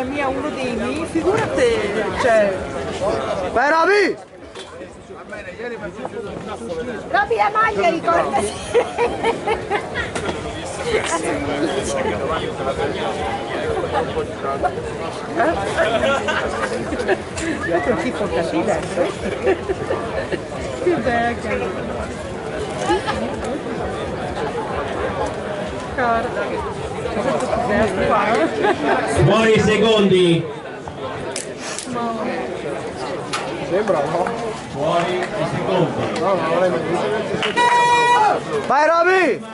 casa mia uno dei miei, figurati, cioè... Vai Roby! Roby la maglia, ricordati! Questo è un tipo cattivo. Che bella! Buoni secondi. Sembra, no? Buoni i secondi. No, non l'avrei mai visto. Vai Roby!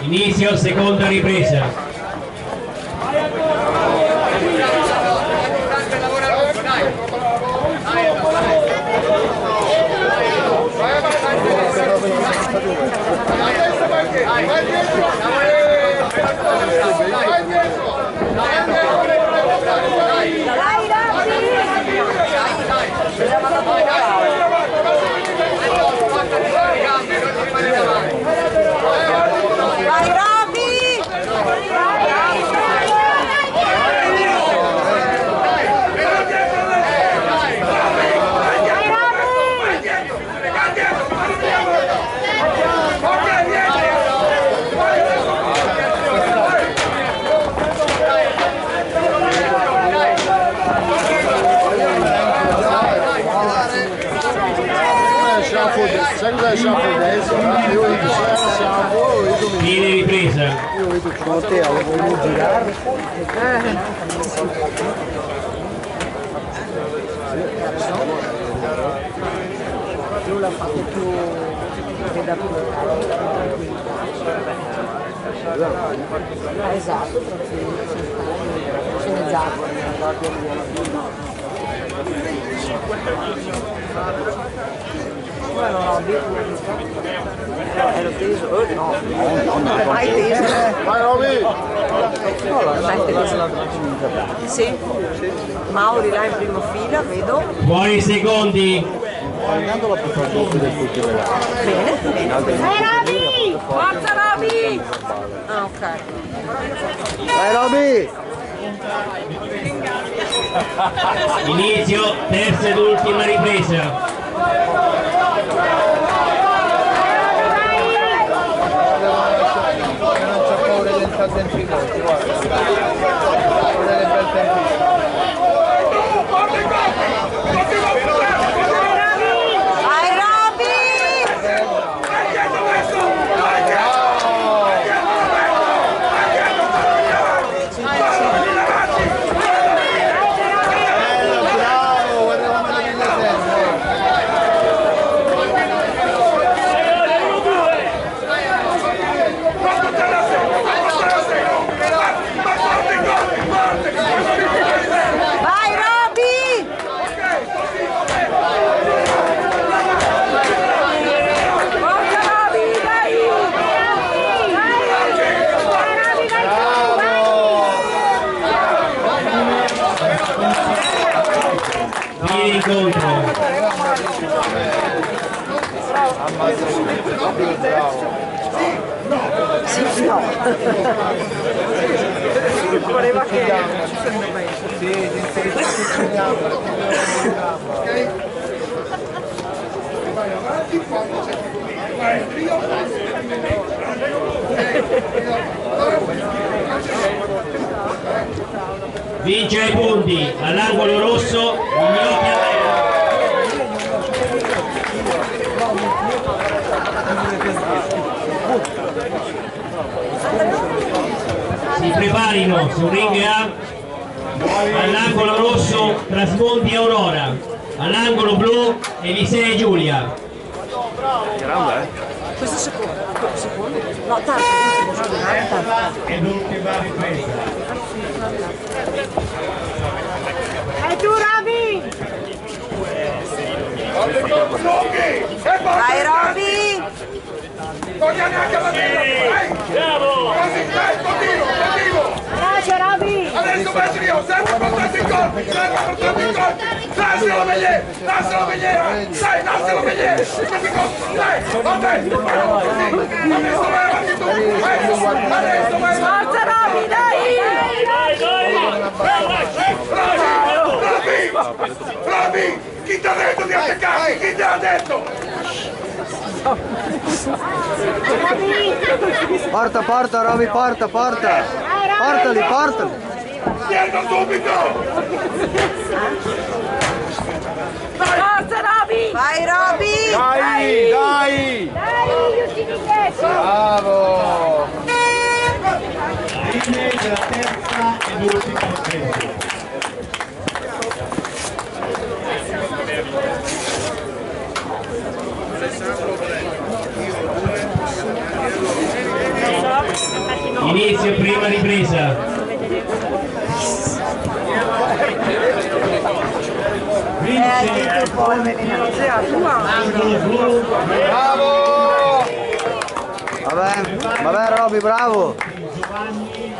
Inizio seconda ripresa. Sai cos'è il shampoo adesso? Io vedo se era shampoo, io vedo... Fine ripresa. Io vedo come te, lo voglio girare. Lui l'ha fatto più esatto, sceneggiato. Come non ho ero teso, no, non è mai teso. Vai Roby! Non è teso. Sì, Mauri là in prima fila, vedo. Buoni secondi. Guardando la performance del futuro. Bene, bene. Roby! Forza Roby! Ah, ok. Vai Roby! Inizio terza ed ultima ripresa. Non c'ho paura di entrare dentro i conti, guarda. Guarda che bel tempo. Vai Roby! Bravo, guarda come lo viene sempre. Vai Roby! Forza Roby, dai! Fine incontro. Sì, no. Voleva che ci sono bene. Vince ai punti all'angolo rosso, Gnocchi all'aereo. Si preparino sul ring A, all'angolo rosso Trasmonti e Aurora, all'angolo blu Elisea e Giulia. Questo secondo? No, tanto, E l'ultima ripresa. E tu Roby! Vai Roby! Grazie Roby! Adesso faccio io, sempre portato in gol, sempre portato in gol, lascialo Megliere, sai, lascialo Megliere, dai, vabbè, adesso vai avanti tu, adesso vai avanti. Forza Roby, dai! Roby, chi ti ha detto di attaccarti? Chi te l'ha detto? Porta, porta, Roby, porta, porta. Portali, portali. Dietro subito! Forza Roby! Vai Roby! Dai, dai. Dai, gli ultimi 10! Bravo. Fine della terza ed ultima ripresa. Inizio prima ripresa. Vince angolo blu. Bravo. Vabbè Roby, bravo. Giovanni.